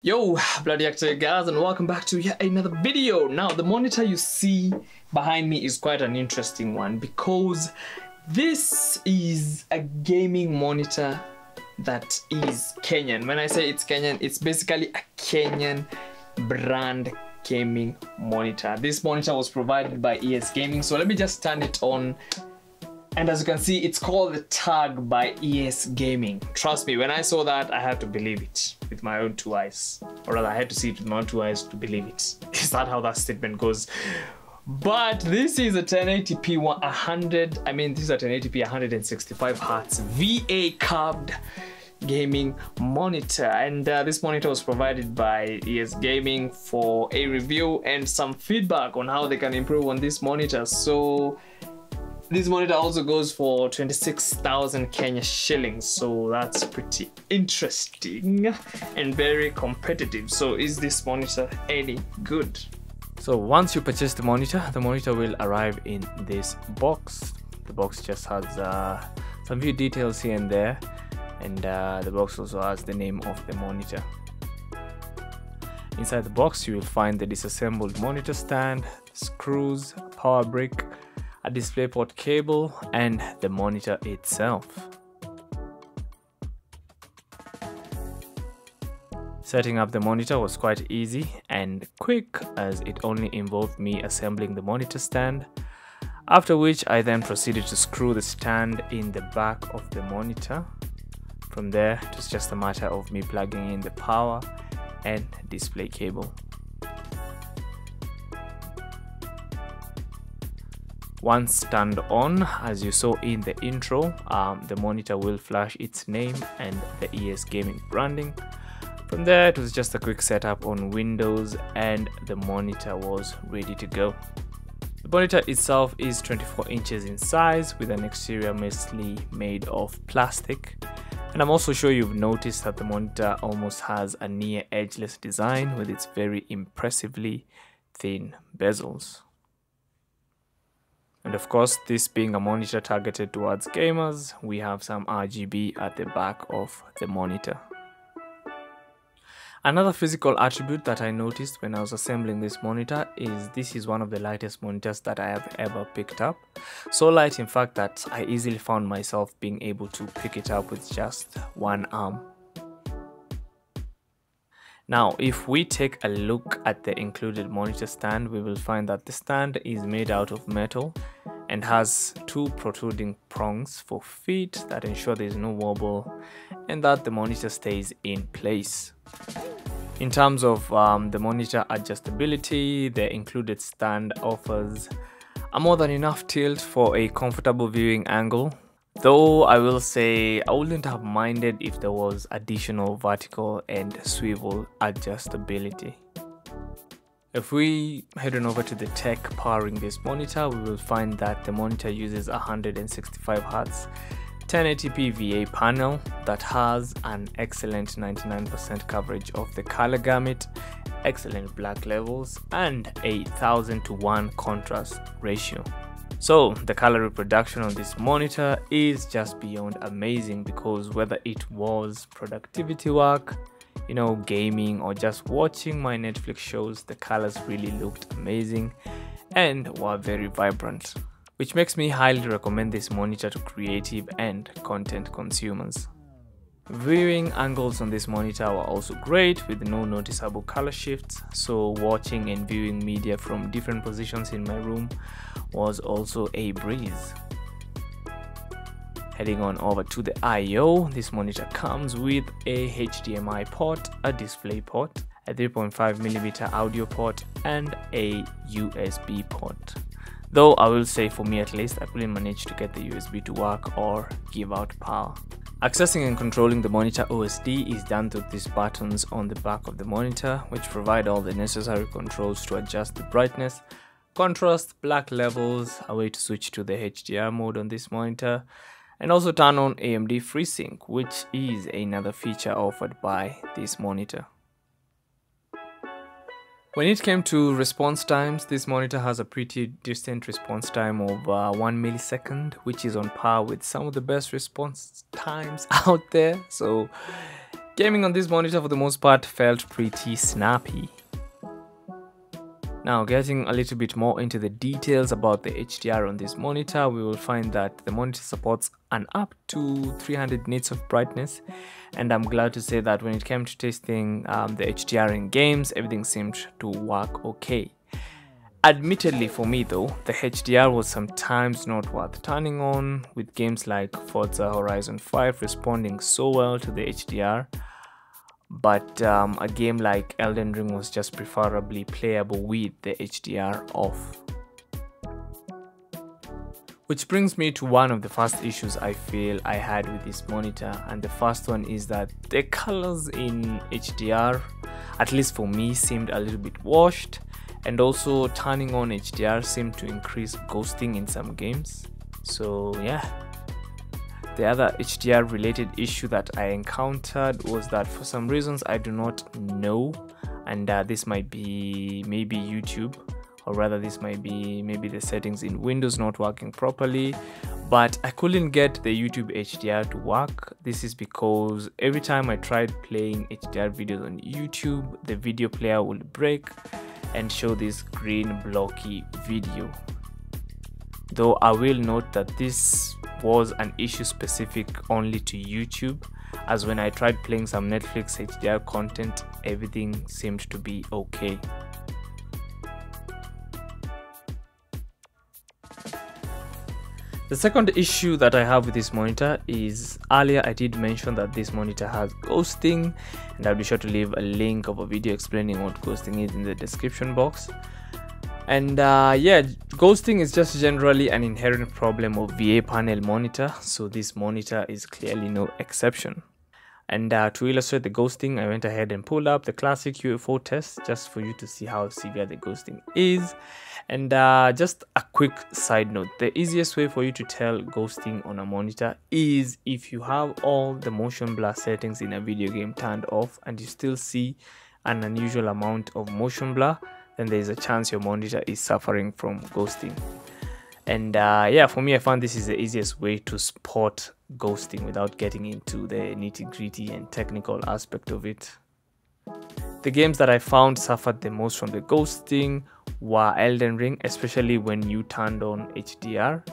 Yo, bloody actor guys, and welcome back to yet another video. Now, the monitor you see behind me is quite an interesting one because this is a gaming monitor that is Kenyan. When I say it's Kenyan, it's basically a Kenyan brand gaming monitor. This monitor was provided by ESGAMING, so let me just turn it on. And as you can see, it's called the TARG by ESGAMING. Trust me, when I saw that, I had to believe it with my own two eyes. Or rather, I had to see it with my own two eyes to believe it. Is that how that statement goes? But this is a 1080p 165 Hz VA curved gaming monitor, and this monitor was provided by ESGAMING for a review and some feedback on how they can improve on this monitor. So this monitor also goes for 26,000 Kenya shillings, so that's pretty interesting and very competitive. So is this monitor any good? So once you purchase the monitor will arrive in this box. The box just has some few details here and there, and the box also has the name of the monitor. Inside the box you will find the disassembled monitor stand, screws, power brick, a DisplayPort cable, and the monitor itself. Setting up the monitor was quite easy and quick, as it only involved me assembling the monitor stand, after which I then proceeded to screw the stand in the back of the monitor. From there, it was just a matter of me plugging in the power and display cable. Once turned on, as you saw in the intro, the monitor will flash its name and the ESGAMING branding. From there, it was just a quick setup on Windows and the monitor was ready to go. The monitor itself is 24 inches in size with an exterior mostly made of plastic. And I'm also sure you've noticed that the monitor almost has a near edgeless design with its very impressively thin bezels. And of course, this being a monitor targeted towards gamers, we have some RGB at the back of the monitor. Another physical attribute that I noticed when I was assembling this monitor is this is one of the lightest monitors that I have ever picked up. So light, in fact, that I easily found myself being able to pick it up with just one arm. Now, if we take a look at the included monitor stand, we will find that the stand is made out of metal and has two protruding prongs for feet that ensure there is no wobble and that the monitor stays in place. In terms of the monitor adjustability, the included stand offers a more than enough tilt for a comfortable viewing angle. Though I will say I wouldn't have minded if there was additional vertical and swivel adjustability. If we head on over to the tech powering this monitor, we will find that the monitor uses 165 Hz 1080p VA panel that has an excellent 99% coverage of the color gamut, excellent black levels, and a 1000:1 contrast ratio. So the color reproduction on this monitor is just beyond amazing, because whether it was productivity work, gaming, or just watching my Netflix shows, the colors really looked amazing and were very vibrant, which makes me highly recommend this monitor to creative and content consumers. Viewing angles on this monitor were also great with no noticeable color shifts, so watching and viewing media from different positions in my room was also a breeze. Heading on over to the I/O, this monitor comes with a HDMI port, a display port, a 3.5mm audio port, and a USB port. Though I will say, for me at least, I couldn't manage to get the USB to work or give out power. Accessing and controlling the monitor OSD is done through these buttons on the back of the monitor, which provide all the necessary controls to adjust the brightness, contrast, black levels, a way to switch to the HDR mode on this monitor, and also turn on AMD FreeSync, which is another feature offered by this monitor. When it came to response times, this monitor has a pretty decent response time of 1 millisecond, which is on par with some of the best response times out there. So Gaming on this monitor for the most part felt pretty snappy. Now, getting a little bit more into the details about the HDR on this monitor, we will find that the monitor supports an up to 300 nits of brightness, and I'm glad to say that when it came to testing the HDR in games, everything seemed to work okay. Admittedly for me though, the HDR was sometimes not worth turning on, with games like Forza Horizon 5 responding so well to the HDR. But a game like Elden Ring was just preferably playable with the HDR off. Which brings me to one of the first issues I feel I had with this monitor, and the first one is that the colors in HDR, at least for me, seemed a little bit washed, and also turning on HDR seemed to increase ghosting in some games. So yeah. The other HDR related issue that I encountered was that for some reasons I do not know, and this might be maybe YouTube, or rather this might be maybe the settings in Windows not working properly, but I couldn't get the YouTube HDR to work. This is because every time I tried playing HDR videos on YouTube, the video player would break and show this green blocky video. Though I will note that this was an issue specific only to YouTube, as when I tried playing some Netflix HDR content, everything seemed to be okay. The second issue that I have with this monitor is, earlier I did mention that this monitor has ghosting, and I'll be sure to leave a link of a video explaining what ghosting is in the description box. And yeah, ghosting is just generally an inherent problem of VA panel monitor, so this monitor is clearly no exception. And to illustrate the ghosting, I went ahead and pulled up the classic UFO test just for you to see how severe the ghosting is. And just a quick side note, the easiest way for you to tell ghosting on a monitor is if you have all the motion blur settings in a video game turned off and you still see an unusual amount of motion blur, then there is a chance your monitor is suffering from ghosting. And yeah, for me, I found this is the easiest way to spot ghosting without getting into the nitty-gritty and technical aspect of it. The games that I found suffered the most from the ghosting were Elden Ring, especially when you turned on HDR,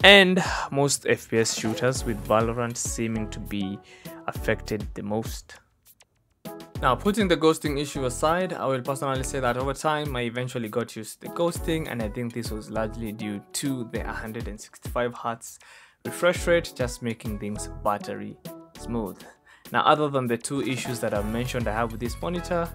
and most FPS shooters, with Valorant seeming to be affected the most. Now, putting the ghosting issue aside, I will personally say that over time I eventually got used to the ghosting, and I think this was largely due to the 165Hz refresh rate just making things buttery smooth. Now, other than the two issues that I've mentioned I have with this monitor,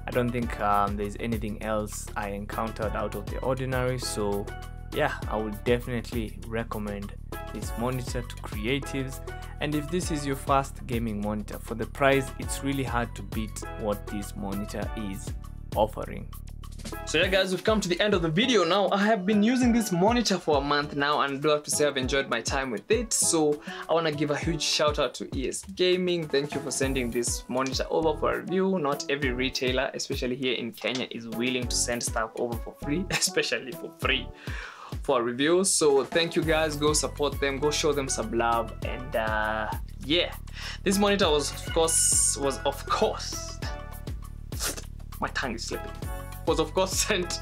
I don't think there's anything else I encountered out of the ordinary. So yeah, I would definitely recommend this monitor to creatives. And if this is your first gaming monitor, for the price, it's really hard to beat what this monitor is offering. So yeah guys, we've come to the end of the video now. I have been using this monitor for a month now, and I do have to say I've enjoyed my time with it. So I want to give a huge shout out to ESGAMING. Thank you for sending this monitor over for a review. Not every retailer, especially here in Kenya, is willing to send stuff over for free, especially for free for a review. So thank you guys, go support them, go show them some love. And yeah, this monitor was of course my tongue is slipping, was of course sent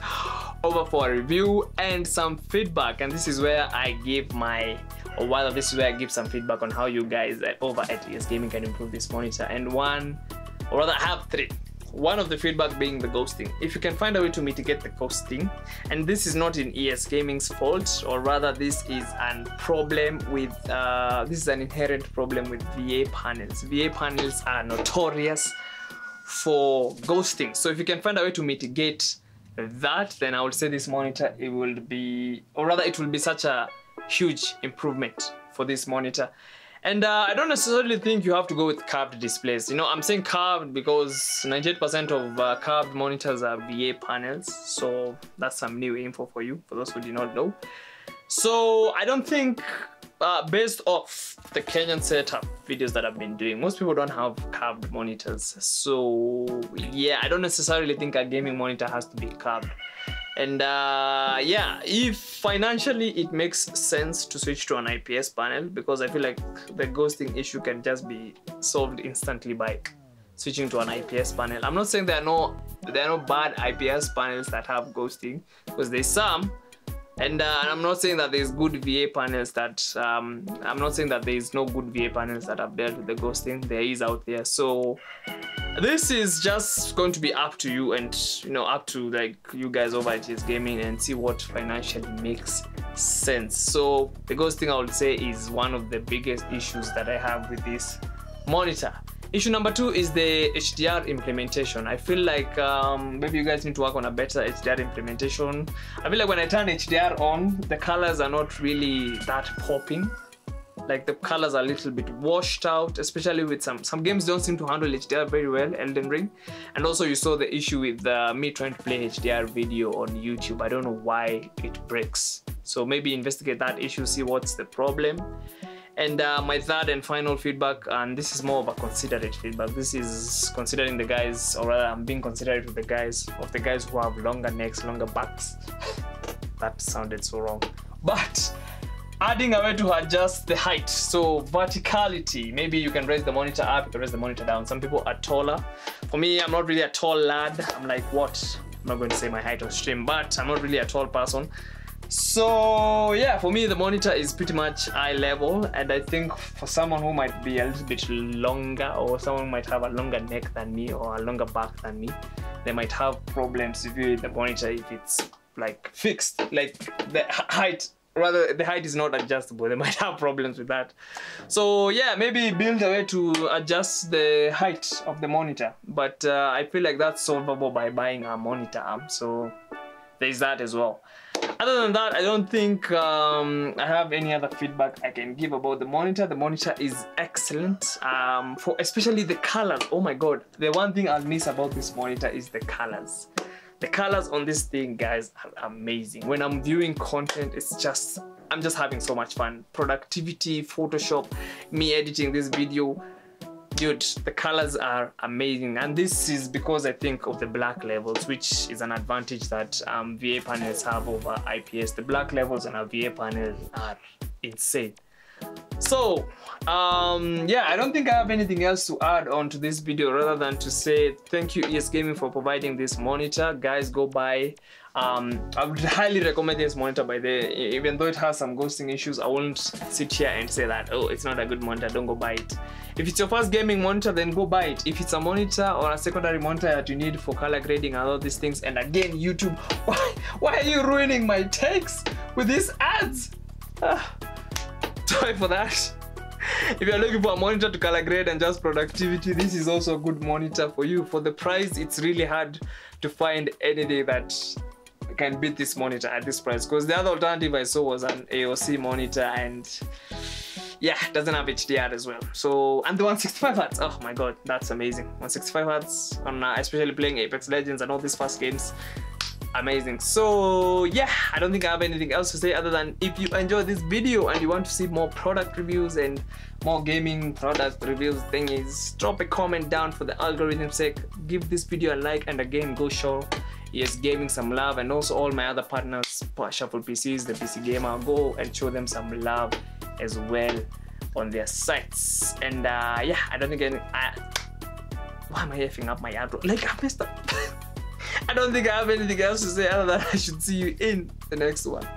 over for a review and some feedback, and this is where I give my, or rather this is where I give some feedback on how you guys over at ESGAMING can improve this monitor. And one, or rather I have three. One of the feedback being the ghosting. If you can find a way to mitigate the ghosting, and this is not in ESGAMING's fault, or rather this is an problem with this is an inherent problem with VA panels. VA panels are notorious for ghosting. So if you can find a way to mitigate that, then I would say this monitor, it will be, or rather it will be such a huge improvement for this monitor. And I don't necessarily think you have to go with curved displays. You know, I'm saying curved because 98% of curved monitors are VA panels. So that's some new info for you, for those who do not know. So I don't think, based off the Kenyan setup videos that I've been doing, most people don't have curved monitors. So yeah, I don't necessarily think a gaming monitor has to be curved. And yeah, if financially it makes sense to switch to an IPS panel, because I feel like the ghosting issue can just be solved instantly by switching to an IPS panel. I'm not saying there are no bad IPS panels that have ghosting, because there's some. And I'm not saying that there's good VA panels that I'm not saying that there is no good VA panels that have dealt with the ghosting. There is out there. So this is just going to be up to you, and up to like you guys over at ESGAMING, and see what financially makes sense. So the ghosting, I would say, is one of the biggest issues that I have with this monitor. Issue number 2 is the HDR implementation. I feel like maybe you guys need to work on a better HDR implementation. I feel like when I turn HDR on, the colors are not really that popping. Like the colors are a little bit washed out, especially with some games don't seem to handle HDR very well, Elden Ring. And also you saw the issue with me trying to play HDR video on YouTube. I don't know why it breaks. So maybe investigate that issue, see what's the problem. And my third and final feedback, and this is more of a considerate feedback. This is considering the guys, or rather I'm being considerate with the guys who have longer necks, longer backs. That sounded so wrong. But adding a way to adjust the height, so verticality. Maybe you can raise the monitor up, you can raise the monitor down. Some people are taller. For me, I'm not really a tall lad. I'm like, what? I'm not going to say my height on stream, but I'm not really a tall person. So yeah, for me the monitor is pretty much eye level, and I think for someone who might be a little bit longer, or someone who might have a longer neck than me or a longer back than me, they might have problems viewing the monitor if it's like fixed, like the height, rather the height is not adjustable. They might have problems with that. So yeah, maybe build a way to adjust the height of the monitor, but I feel like that's solvable by buying a monitor arm. So there's that as well. Other than that, I don't think I have any other feedback I can give about the monitor. The monitor is excellent, for especially the colors. Oh my god, the one thing I'll miss about this monitor is the colors. The colors on this thing, guys, are amazing. When I'm viewing content, I'm just having so much fun. Productivity, Photoshop, me editing this video. Dude, the colors are amazing, and this is because I think of the black levels, which is an advantage that VA panels have over IPS. The black levels on our VA panels are insane. So yeah, I don't think I have anything else to add on to this video rather than to say thank you ESGAMING for providing this monitor. Guys, go buy. I would highly recommend this monitor. By the way, even though it has some ghosting issues, I won't sit here and say that, oh, it's not a good monitor, don't go buy it. If it's your first gaming monitor, then go buy it. If it's a monitor or a secondary monitor that you need for color grading and all these things, and again, YouTube, why are you ruining my takes with these ads? Sorry for that. If you're looking for a monitor to color grade and just productivity, this is also a good monitor for you. For the price, it's really hard to find anything that can beat this monitor at this price, because the other alternative I saw was an AOC monitor, and yeah, it doesn't have HDR as well. So, and the 165 Hz, oh my god, that's amazing. 165 Hz on especially playing Apex Legends and all these fast games, amazing. So yeah, I don't think I have anything else to say other than if you enjoyed this video and you want to see more product reviews and more gaming product reviews thingies, drop a comment down for the algorithm's sake. Give this video a like, and again, go show ESGAMING some love, and also all my other partners, Shuffle PCs, the PC Gamer, go and show them some love as well on their sites. And yeah, I don't think why am I effing up my outro? Like, I messed up. I don't think I have anything else to say other than I should see you in the next one.